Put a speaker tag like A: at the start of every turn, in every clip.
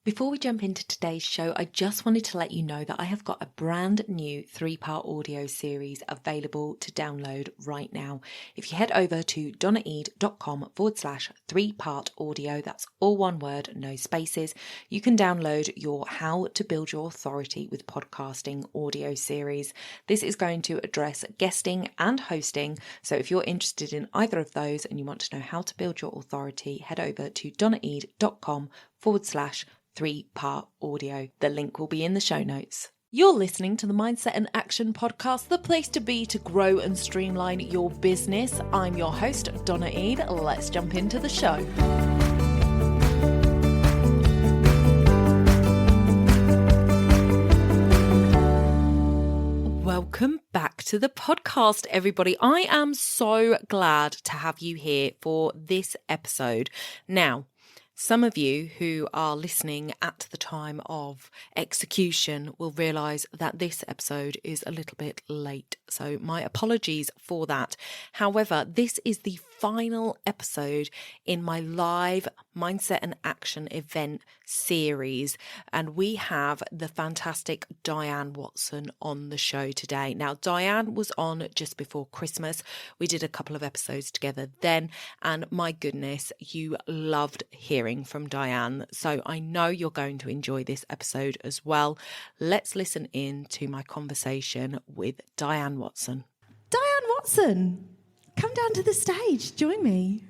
A: Before we jump into today's show, I just wanted to let you know that I have got a brand new 3-part audio series available to download right now. If you head over to donnaeade.com/3-part audio, that's all one word, no spaces, you can download your How to Build Your Authority with Podcasting audio series. This is going to address guesting and hosting. So if you're interested in either of those and you want to know how to build your authority, head over to donnaeade.com/3-part audio. The link will be in the show notes. You're listening to the Mindset and Action Podcast, the place to be to grow and streamline your business. I'm your host, Donna Eade. Let's jump into the show. Welcome back to the podcast, everybody. I am so glad to have you here for this episode. Now, some of you who are listening at the time of execution will realise that this episode is a little bit late. So my apologies for that. However, this is the final episode in my live Mindset and Action event series. And we have the fantastic Diane Watson on the show today. Now, Diane was on just before Christmas. We did a couple of episodes together then. And my goodness, you loved hearing from Diane. So I know you're going to enjoy this episode as well. Let's listen in to my conversation with Diane Watson.
B: Diane Watson, come down to the stage. Join me.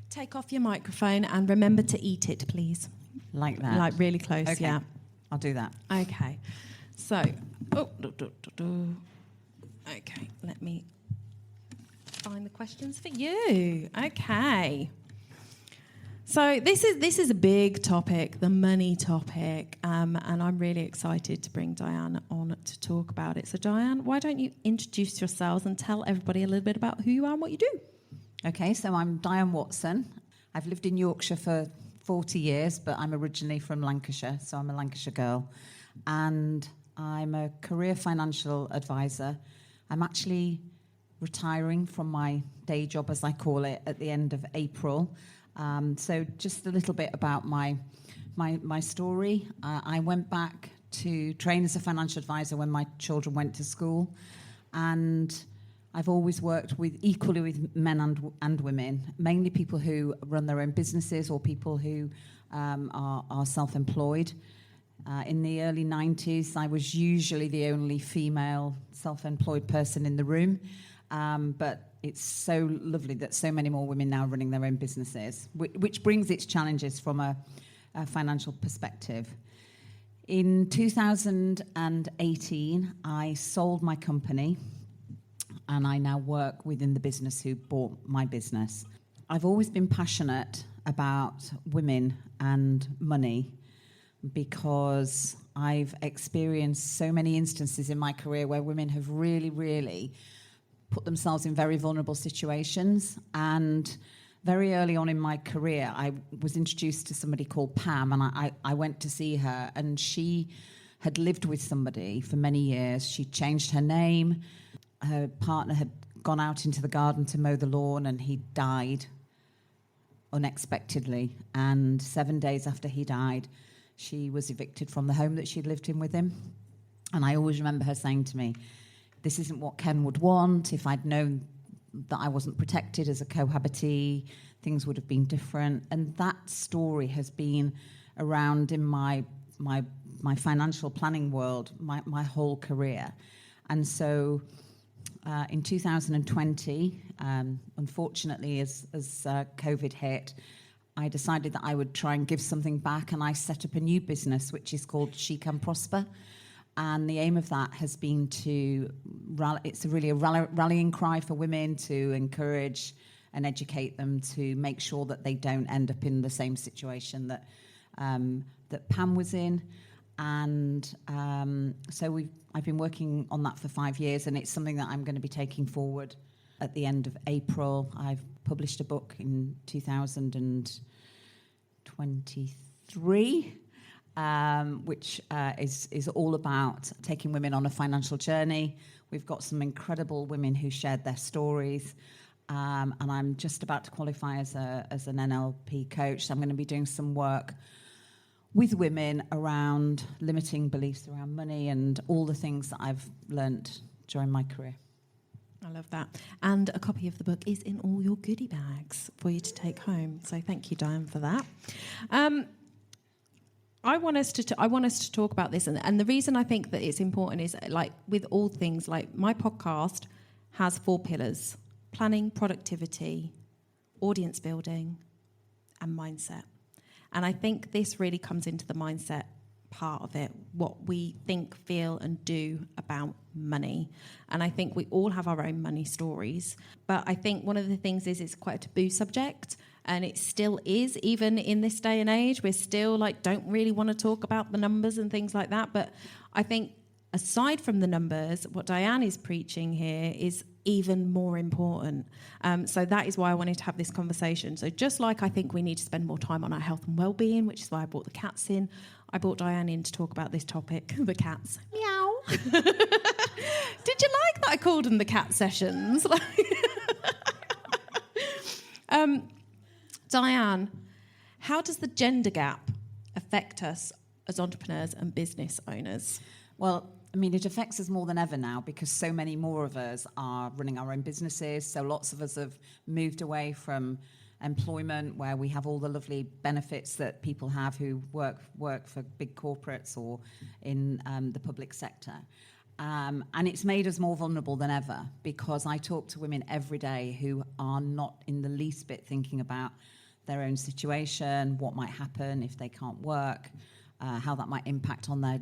B: Take off your microphone and remember to eat it, please.
C: Like that?
B: Like really close,
C: okay.
B: yeah.
C: I'll do that.
B: Okay. So, okay, let me find the questions for you. Okay. So this is a big topic, the money topic, and I'm really excited to bring Diane on to talk about it. So Diane, why don't you introduce yourselves and tell everybody a little bit about who you are and what you do?
C: Okay, so I'm Diane Watson. I've lived in Yorkshire for 40 years, but I'm originally from Lancashire, so I'm a Lancashire girl. And I'm a career financial advisor. I'm actually retiring from my day job, as I call it, at the end of April. So just a little bit about my story. I went back to train as a financial advisor when my children went to school, and I've always worked equally with men and women, mainly people who run their own businesses or people who are self-employed. In the early 90s, I was usually the only female self-employed person in the room, but it's so lovely that so many more women now running their own businesses, which brings its challenges from a financial perspective. In 2018, I sold my company, and I now work within the business who bought my business. I've always been passionate about women and money because I've experienced so many instances in my career where women have really, really put themselves in very vulnerable situations. And very early on in my career, I was introduced to somebody called Pam, and I went to see her, and she had lived with somebody for many years. She changed her name. Her partner had gone out into the garden to mow the lawn, and he died unexpectedly. And 7 days after he died, she was evicted from the home that she'd lived in with him. And I always remember her saying to me, "This isn't what Ken would want. If I'd known that I wasn't protected as a cohabitee, things would have been different." And that story has been around in my financial planning world my whole career. And so in 2020, unfortunately, as COVID hit, I decided that I would try and give something back, and I set up a new business, which is called She Can Prosper. And the aim of that has been to it's really a rallying cry for women to encourage and educate them to make sure that they don't end up in the same situation that Pam was in. And so I've been working on that for 5 years, and it's something that I'm going to be taking forward at the end of April. I've published a book in 2023. Which is all about taking women on a financial journey. We've got some incredible women who shared their stories, and I'm just about to qualify as an NLP coach. So I'm going to be doing some work with women around limiting beliefs around money and all the things that I've learnt during my career.
B: I love that. And a copy of the book is in all your goodie bags for you to take home. So thank you, Diane, for that. I want us to talk about this, and the reason I think that it's important is, like with all things, like my podcast has 4 pillars: planning, productivity, audience building, and mindset. And I think this really comes into the mindset part of it, what we think, feel, and do about money. And I think we all have our own money stories. But I think one of the things is it's quite a taboo subject, and it still is, even in this day and age. We're still like, don't really want to talk about the numbers and things like that. But I think aside from the numbers, what Diane is preaching here is even more important. So that is why I wanted to have this conversation. So just like I think we need to spend more time on our health and well-being, which is why I brought the cats in, I brought Diane in to talk about this topic, the cats. Meow. Did you like that I called them the cat sessions? Diane, how does the gender gap affect us as entrepreneurs and business owners?
C: Well, I mean, it affects us more than ever now because so many more of us are running our own businesses. So lots of us have moved away from employment, where we have all the lovely benefits that people have who work for big corporates or in the public sector. And it's made us more vulnerable than ever, because I talk to women every day who are not in the least bit thinking about their own situation, what might happen if they can't work, how that might impact on their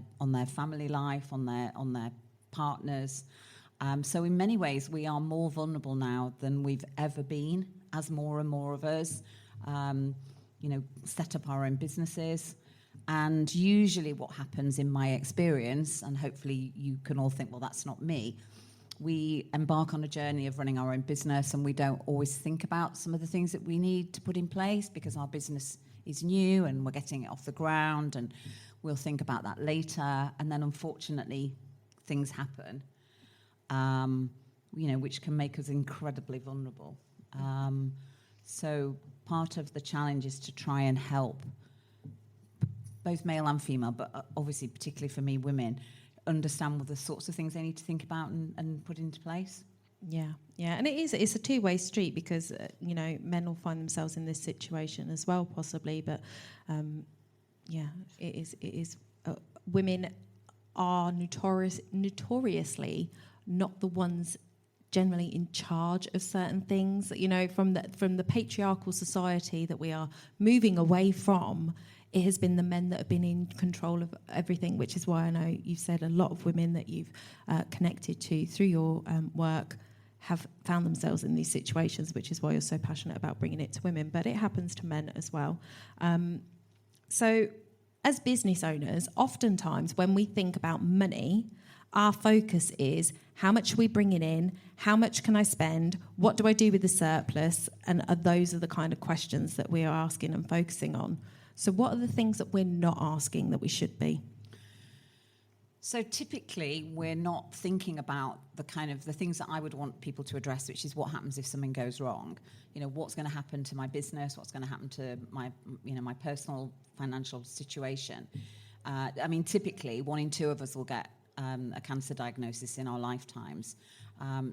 C: family life, on their partners. So in many ways, we are more vulnerable now than we've ever been, as more and more of us, set up our own businesses. And usually what happens in my experience, and hopefully you can all think, well, that's not me, we embark on a journey of running our own business, and we don't always think about some of the things that we need to put in place because our business is new and we're getting it off the ground, and we'll think about that later. And then unfortunately things happen, which can make us incredibly vulnerable. So part of the challenge is to try and help both male and female, but obviously particularly for me, women, understand what the sorts of things they need to think about and put into place.
B: Yeah, and it's a two-way street, because men will find themselves in this situation as well, possibly. But it is. Women are notoriously not the ones generally in charge of certain things. From the patriarchal society that we are moving away from, it has been the men that have been in control of everything, which is why I know you've said a lot of women that you've connected to through your work have found themselves in these situations, which is why you're so passionate about bringing it to women. But it happens to men as well. So as business owners, oftentimes when we think about money, our focus is, how much are we bringing in? How much can I spend? What do I do with the surplus? And those are the kind of questions that we are asking and focusing on. So what are the things that we're not asking that we should be?
C: So typically we're not thinking about the things that I would want people to address, which is what happens if something goes wrong. What's going to happen to my business? What's going to happen to my personal financial situation? Typically 1 in 2 of us will get a cancer diagnosis in our lifetimes.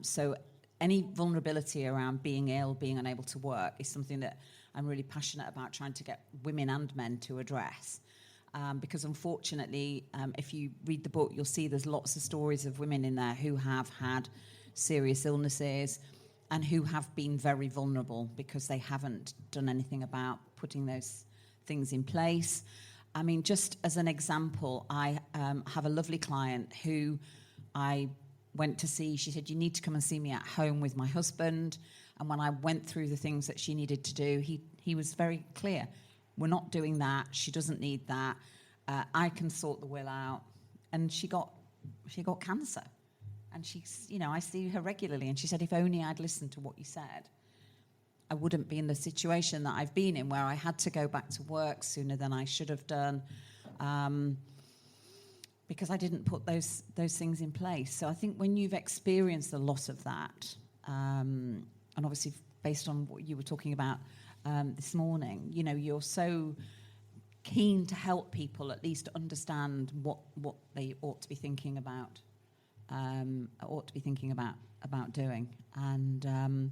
C: So any vulnerability around being ill, being unable to work, is something that I'm really passionate about trying to get women and men to address. Because unfortunately, if you read the book, you'll see there's lots of stories of women in there who have had serious illnesses and who have been very vulnerable because they haven't done anything about putting those things in place. Just as an example, I have a lovely client who I went to see. She said, you need to come and see me at home with my husband. And when I went through the things that she needed to do, he was very clear. We're not doing that. She doesn't need that. I can sort the will out. And she got cancer. And I see her regularly. And she said, if only I'd listened to what you said, I wouldn't be in the situation that I've been in, where I had to go back to work sooner than I should have done, because I didn't put those things in place. So I think when you've experienced a lot of that, and obviously based on what you were talking about this morning, you know, you're so keen to help people at least understand what they ought to be thinking about, doing. And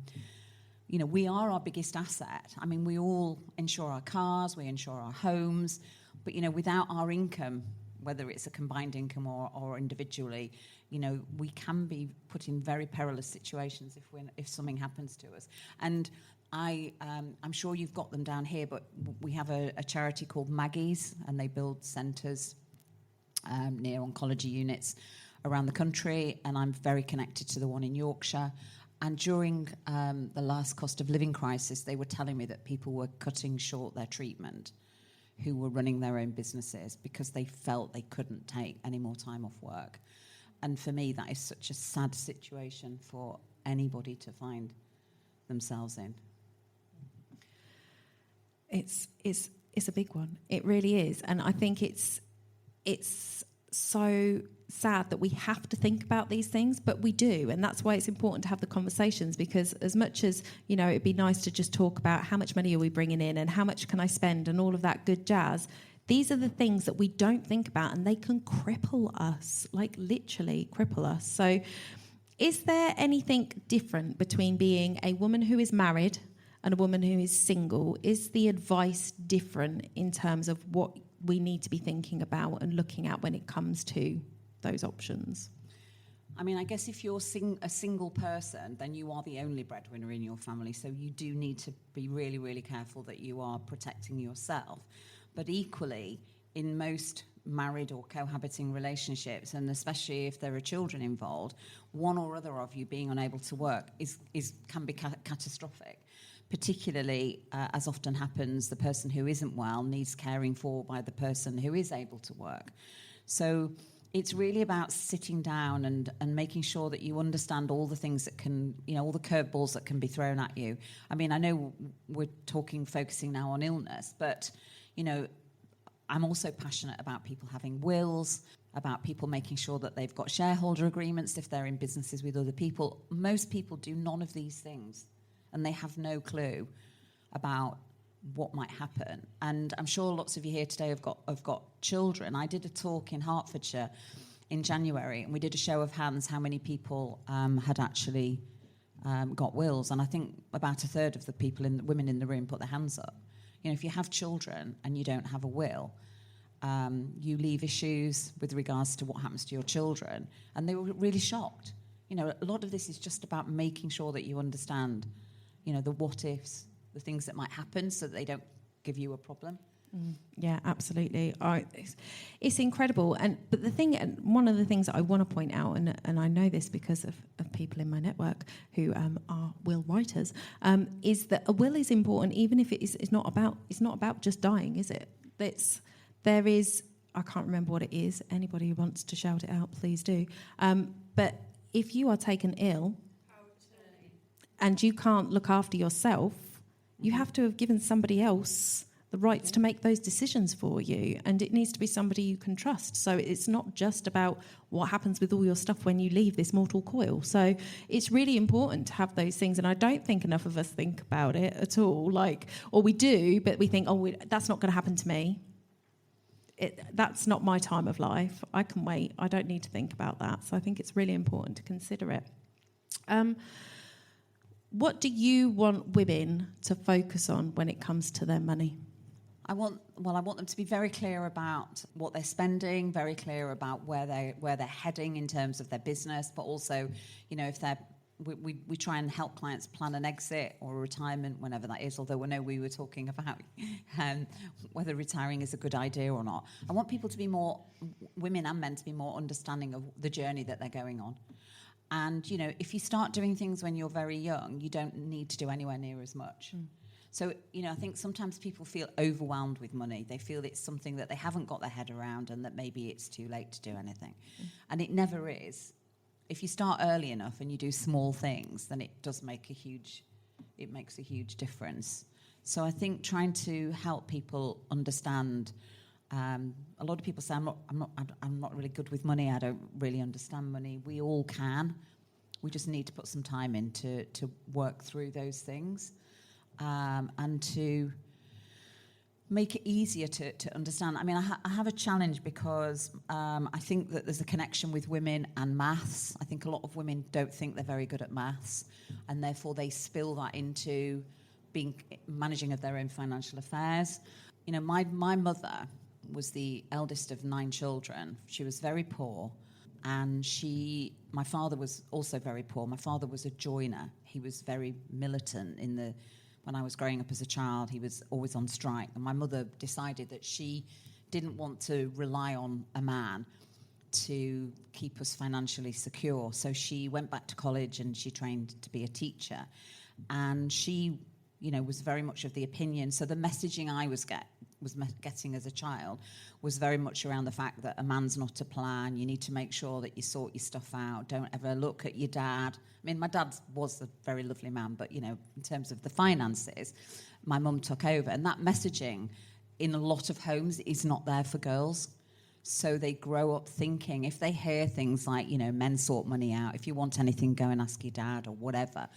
C: you know, we are our biggest asset. I mean, we all insure our cars, we insure our homes, but, you know, without our income, whether it's a combined income or individually, you know, we can be put in very perilous situations if something happens to us. And I'm sure you've got them down here, but we have a charity called Maggie's, and they build centres near oncology units around the country, and I'm very connected to the one in Yorkshire. And during the last cost of living crisis, they were telling me that people were cutting short their treatment who were running their own businesses because they felt they couldn't take any more time off work. And for me, that is such a sad situation for anybody to find themselves in.
B: It's a big one. It really is. And I think it's so sad that we have to think about these things, but we do, and that's why it's important to have the conversations, because as much as, you know, it'd be nice to just talk about how much money are we bringing in and how much can I spend and all of that good jazz, these are the things that we don't think about, and they can cripple us, like literally cripple us. So is there anything different between being a woman who is married and a woman who is single? Is the advice different in terms of what we need to be thinking about and looking at when it comes to those options?
C: I mean, I guess if you're a single person, then you are the only breadwinner in your family, so you do need to be really, really careful that you are protecting yourself. But equally, in most married or cohabiting relationships, and especially if there are children involved, one or other of you being unable to work can be catastrophic. Particularly, as often happens, the person who isn't well needs caring for by the person who is able to work. So it's really about sitting down and making sure that you understand all the things that can, you know, all the curveballs that can be thrown at you. I mean, I know we're focusing now on illness, but, you know, I'm also passionate about people having wills, about people making sure that they've got shareholder agreements if they're in businesses with other people. Most people do none of these things, and they have no clue about what might happen. And I'm sure lots of you here today have got children. I did a talk in Hertfordshire in January, and we did a show of hands how many people had actually got wills. And I think about a third of the women in the room put their hands up. You know, if you have children and you don't have a will, you leave issues with regards to what happens to your children. And they were really shocked. You know, a lot of this is just about making sure that you understand, you know, the what ifs, the things that might happen, so that they don't give you a problem.
B: Yeah, absolutely. It's incredible. But the thing, and one of the things that I want to point out, and I know this because of people in my network who are will writers, is that a will is important, even if it's not about just dying, is it? There is, I can't remember what it is. Anybody who wants to shout it out, please do. But if you are taken ill and you can't look after yourself, you have to have given somebody else the rights to make those decisions for you, and it needs to be somebody you can trust. So it's not just about what happens with all your stuff when you leave this mortal coil. So it's really important to have those things, and I don't think enough of us think about it at all. Or we do, but we think, that's not going to happen to me. That's not my time of life. I can wait. I don't need to think about that. So I think it's really important to consider it. What do you want women to focus on when it comes to their money?
C: I want them to be very clear about what they're spending, very clear about where they're heading in terms of their business, but also, you know, if we try and help clients plan an exit or a retirement, whenever that is, although we know we were talking about whether retiring is a good idea or not. I want people to be more, women and men, to be more understanding of the journey that they're going on. And, you know, if you start doing things when you're very young, you don't need to do anywhere near as much. So, you know, I think sometimes people feel overwhelmed with money. They feel it's something that they haven't got their head around and that maybe it's too late to do anything. And it never is. If you start early enough and you do small things, then it makes a huge difference. So I think trying to help people understand, a lot of people say, I'm not really good with money. I don't really understand money. We all can. We just need to put some time in to work through those things, and to make it easier to understand. I mean, I have a challenge because I think that there's a connection with women and maths. I think a lot of women don't think they're very good at maths, and therefore they spill that into managing of their own financial affairs. You know, my mother was the eldest of 9 children. She was very poor, and my father was also very poor. My father was a joiner. He was very militant when I was growing up as a child. He was always on strike, and my mother decided that she didn't want to rely on a man to keep us financially secure. So she went back to college and she trained to be a teacher, and she, you know, was very much of the opinion. So the messaging I was getting as a child was very much around the fact that a man's not a plan. You need to make sure that you sort your stuff out. Don't ever look at your dad. I mean, my dad was a very lovely man, but, you know, in terms of the finances, my mum took over. And that messaging in a lot of homes is not there for girls. So they grow up thinking, if they hear things like, you know, men sort money out, if you want anything, go and ask your dad or whatever,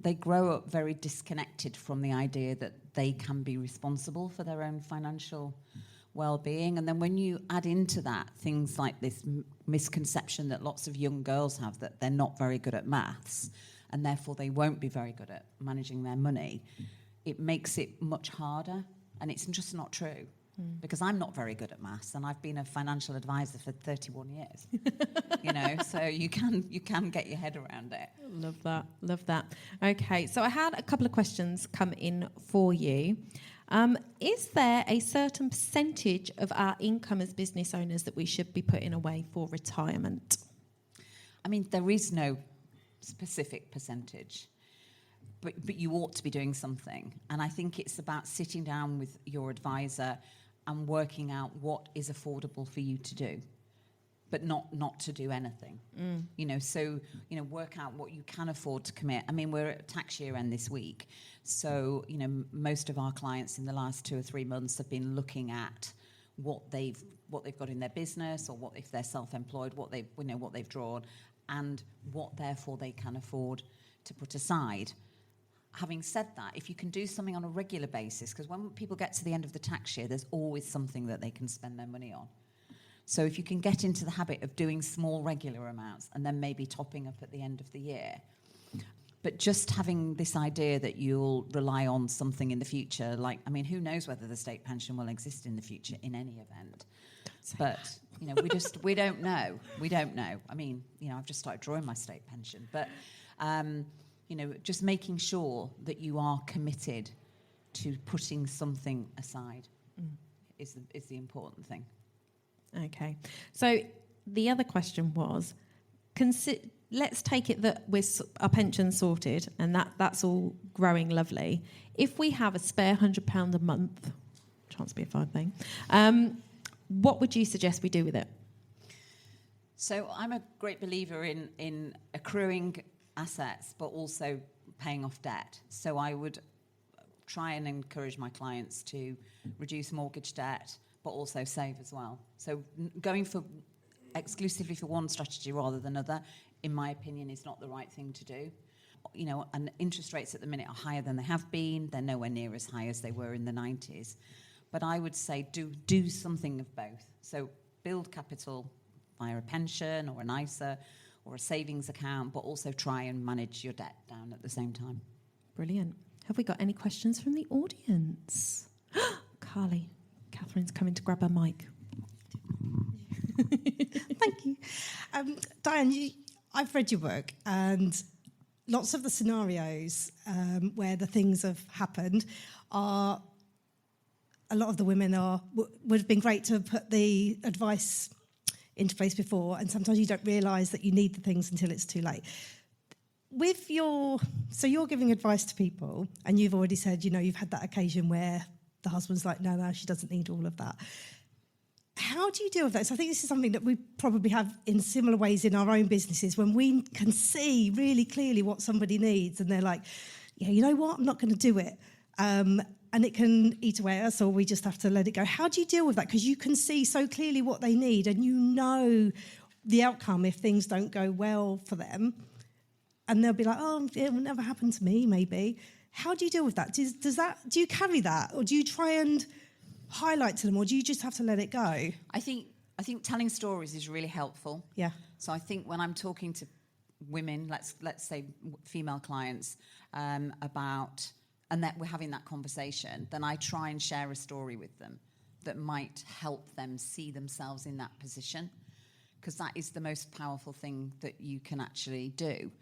C: they grow up very disconnected from the idea that they can be responsible for their own financial well-being. And then when you add into that things like this misconception that lots of young girls have, that they're not very good at maths and therefore they won't be very good at managing their money, it makes it much harder. And it's just not true. Because I'm not very good at maths, and I've been a financial advisor for 31 years. You know, so you can get your head around it.
B: Love that. Okay, so I had a couple of questions come in for you. Is there a certain percentage of our income as business owners that we should be putting away for retirement?
C: I mean, there is no specific percentage. But you ought to be doing something. And I think it's about sitting down with your advisor and working out what is affordable for you to do, but not to do anything. You know, so, you know, work out what you can afford to commit. I mean, we're at tax year end this week. So, you know, most of our clients in the last 2 or 3 months have been looking at what they've got in their business, or what if they're self-employed, what they've drawn, and what therefore they can afford to put aside. Having said that, if you can do something on a regular basis, because when people get to the end of the tax year, there's always something that they can spend their money on. So if you can get into the habit of doing small regular amounts and then maybe topping up at the end of the year, but just having this idea that you'll rely on something in the future, like, I mean, who knows whether the state pension will exist in the future in any event. But, you know, we don't know. We don't know. I mean, you know, I've just started drawing my state pension, but... you know, just making sure that you are committed to putting something aside is the important thing.
B: Okay. So the other question was, let's take it that our pension's sorted and that's all growing lovely. If we have a spare £100 a month, chance to be a fine thing, what would you suggest we do with it?
C: So I'm a great believer in accruing assets, but also paying off debt. So I would try and encourage my clients to reduce mortgage debt, but also save as well. So going for exclusively for one strategy rather than other, in my opinion, is not the right thing to do. You know, and interest rates at the minute are higher than they have been. They're nowhere near as high as they were in the 90s. But I would say do something of both. So build capital via a pension or an ISA or a savings account, but also try and manage your debt down at the same time.
B: Brilliant. Have we got any questions from the audience? Carly, Catherine's coming to grab her mic.
D: Thank you. Diane, I've read your book, and lots of the scenarios where the things have happened are, a lot of the women would have been great to have put the advice into place before, and sometimes you don't realise that you need the things until it's too late. So you're giving advice to people, and you've already said, you know, you've had that occasion where the husband's like, no, she doesn't need all of that. How do you deal with that? So I think this is something that we probably have in similar ways in our own businesses, when we can see really clearly what somebody needs, and they're like, yeah, you know what, I'm not going to do it. And it can eat away at us, or we just have to let it go. How do you deal with that? Because you can see so clearly what they need, and you know the outcome if things don't go well for them. and they'll be like, oh, it will never happen to me, maybe. How do you deal with that? Do you carry that, or do you try and highlight to them, or do you just have to let it go?
C: I think telling stories is really helpful.
D: Yeah.
C: So I think when I'm talking to women, let's say female clients, about, and that we're having that conversation, then I try and share a story with them that might help them see themselves in that position, because that is the most powerful thing that you can actually do.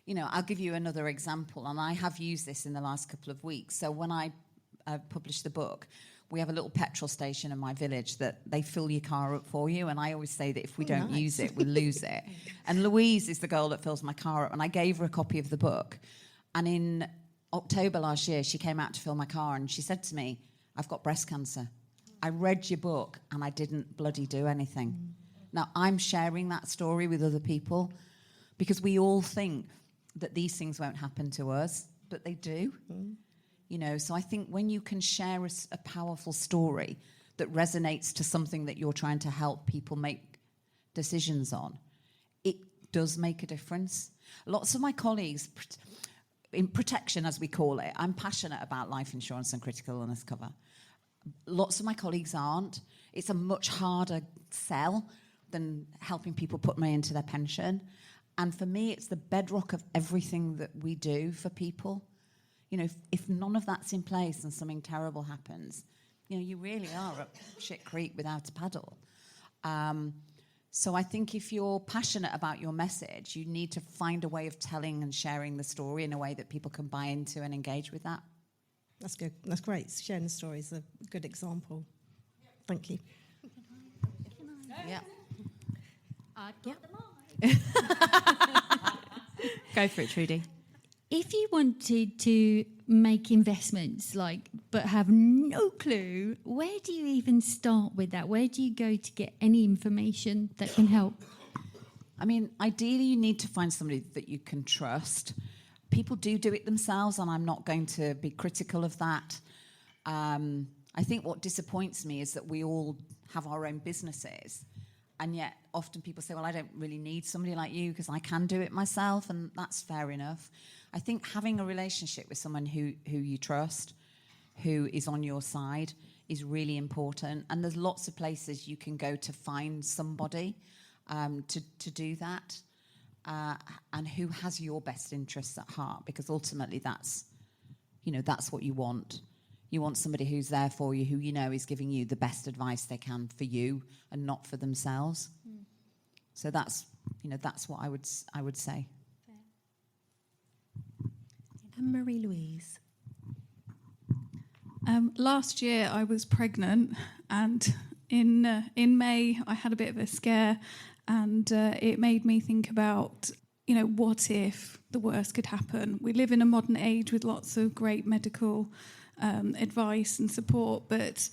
C: You know, I'll give you another example, and I have used this in the last couple of weeks. So when I published the book, we have a little petrol station in my village that they fill your car up for you, and I always say that if we don't use it, we'll lose it. And Louise is the girl that fills my car up, and I gave her a copy of the book. And in October last year, she came out to fill my car, and she said to me, I've got breast cancer. I read your book, and I didn't bloody do anything. Now, I'm sharing that story with other people because we all think that these things won't happen to us, but they do. You know, so I think when you can share a powerful story that resonates to something that you're trying to help people make decisions on, it does make a difference. Lots of my colleagues, in protection as we call it, I'm passionate about life insurance and critical illness cover. Lots of my colleagues aren't. It's a much harder sell than helping people put money into their pension. And for me, it's the bedrock of everything that we do for people. You know, if none of that's in place and something terrible happens, you know, you really are up shit creek without a paddle. So I think if you're passionate about your message, you need to find a way of telling and sharing the story in a way that people can buy into and engage with that.
D: That's good. That's great. Sharing the story is a good example. Thank you.
C: Yeah.
B: Go for it, Trudy.
E: If you wanted to make investments, but have no clue, where do you even start with that? Where do you go to get any information that can help?
C: I mean, ideally, you need to find somebody that you can trust. People do it themselves, and I'm not going to be critical of that. I think what disappoints me is that we all have our own businesses, and yet often people say, well, I don't really need somebody like you because I can do it myself, and that's fair enough. I think having a relationship with someone who you trust, who is on your side, is really important. And there's lots of places you can go to find somebody to do that, and who has your best interests at heart, because ultimately that's what you want. You want somebody who's there for you, who you know is giving you the best advice they can for you and not for themselves. So that's what I would say.
B: And Marie-Louise.
F: Last year I was pregnant, and in May I had a bit of a scare, and it made me think about, what if the worst could happen? We live in a modern age with lots of great medical advice and support, but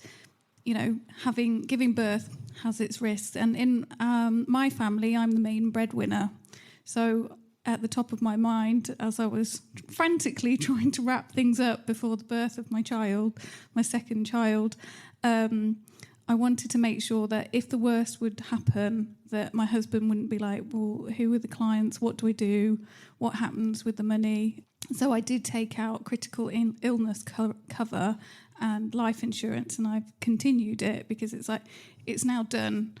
F: giving birth has its risks. And in my family, I'm the main breadwinner, so at the top of my mind, as I was frantically trying to wrap things up before the birth of my second child, I wanted to make sure that if the worst would happen, that my husband wouldn't be like, well, who are the clients? What do we do? What happens with the money? So I did take out critical illness cover and life insurance, and I've continued it because it's now done.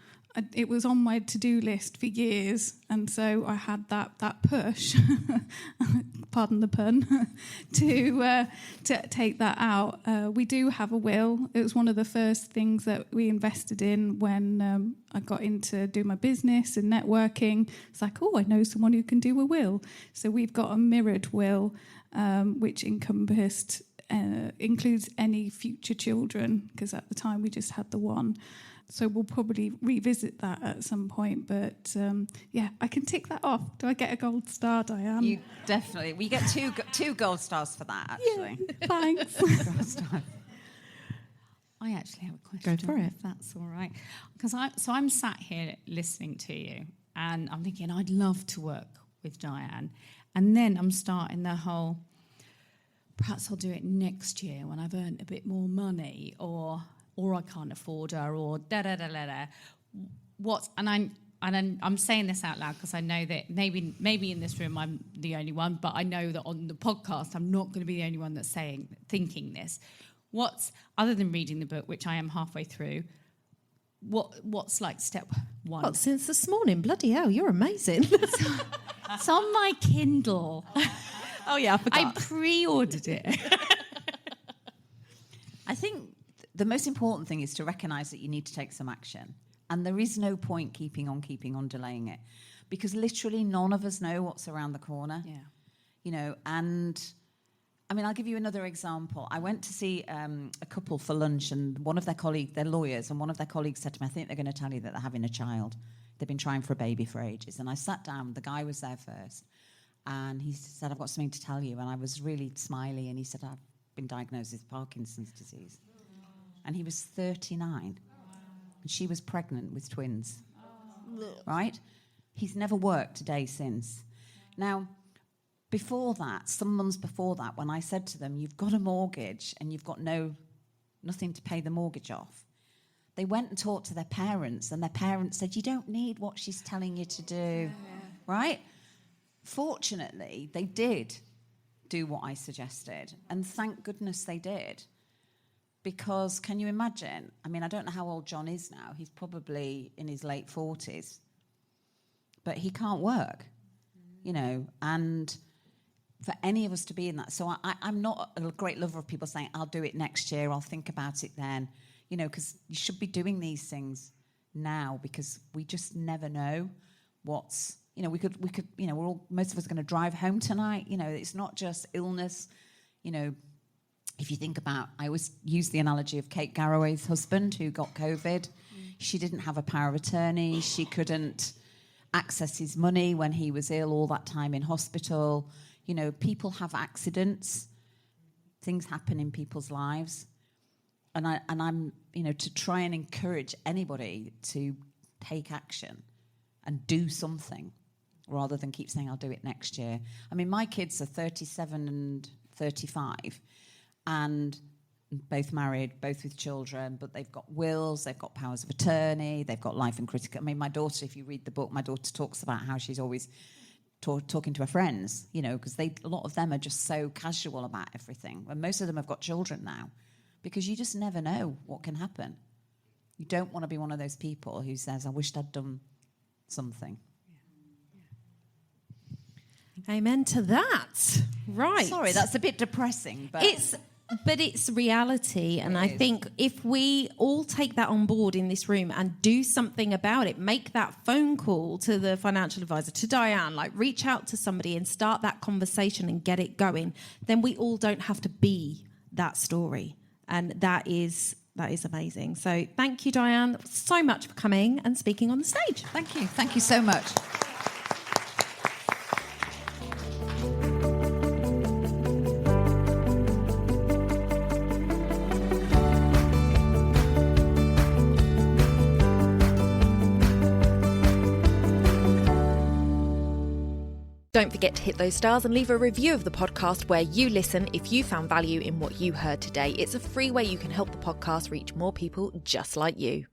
F: It was on my to-do list for years, and so I had that push, pardon the pun, to take that out. We do have a will. It was one of the first things that we invested in when I got into do my business and networking. It's like, oh, I know someone who can do a will. So we've got a mirrored will, which includes any future children, because at the time we just had the one. So we'll probably revisit that at some point. But I can tick that off. Do I get a gold star, Diane?
C: You definitely. We get two gold stars for that, actually.
F: Yeah, thanks.
G: I actually have a question.
B: Go for it.
G: If that's all right. Because I'm sat here listening to you, and I'm thinking I'd love to work with Diane. And then I'm starting the whole, perhaps I'll do it next year when I've earned a bit more money, or I can't afford her, or da-da-da-da-da. And and I'm saying this out loud because I know that maybe in this room I'm the only one, but I know that on the podcast I'm not going to be the only one that's thinking this. What's, other than reading the book, which I am halfway through, what's like step one?
B: What, since this morning? Bloody hell, you're amazing.
G: It's on my Kindle.
B: Oh yeah, I
G: I
B: forgot.
G: pre-ordered it.
C: I think the most important thing is to recognise that you need to take some action. And there is no point keeping on delaying it. Because literally none of us know what's around the corner.
G: Yeah.
C: You know, and I mean, I'll give you another example. I went to see a couple for lunch, and one of their colleagues, they're lawyers, and one of their colleagues said to me, I think they're going to tell you that they're having a child. They've been trying for a baby for ages. And I sat down, the guy was there first, and he said, I've got something to tell you. And I was really smiley, and he said, I've been diagnosed with Parkinson's disease. And he was 39, and she was pregnant with twins, right? He's never worked a day since. Now, before that, some months before that, when I said to them, you've got a mortgage and you've got nothing to pay the mortgage off, they went and talked to their parents, and their parents said, you don't need what she's telling you to do, right? Fortunately, they did do what I suggested, and thank goodness they did. Because can you imagine? I mean, I don't know how old John is now. He's probably in his late 40s. But he can't work, you know, and for any of us to be in that. So I'm not a great lover of people saying, I'll do it next year, I'll think about it then, you know, because you should be doing these things now, because we just never know what's, you know, we could, you know, most of us are going to drive home tonight. You know, it's not just illness, you know. If you think about, I always use the analogy of Kate Garraway's husband who got COVID. She didn't have a power of attorney. She couldn't access his money when he was ill all that time in hospital. You know, people have accidents. Things happen in people's lives. And I'm, you know, to try and encourage anybody to take action and do something rather than keep saying, I'll do it next year. I mean, my kids are 37 and 35. And both married, both with children, but they've got wills, they've got powers of attorney, they've got life and critical. I mean, my daughter, if you read the book, my daughter talks about how she's always talking to her friends, you know, because a lot of them are just so casual about everything. And most of them have got children now, because you just never know what can happen. You don't want to be one of those people who says, I wished I'd done something.
B: Amen to that. Right.
C: Sorry, that's a bit depressing, but...
B: But it's reality, and I think if we all take that on board in this room and do something about it, make that phone call to the financial advisor, to Diane, like reach out to somebody and start that conversation and get it going, then we all don't have to be that story. And that is amazing. So thank you, Diane, so much for coming and speaking on the stage.
C: Thank you. Thank you so much.
A: Don't forget to hit those stars and leave a review of the podcast where you listen if you found value in what you heard today. It's a free way you can help the podcast reach more people just like you.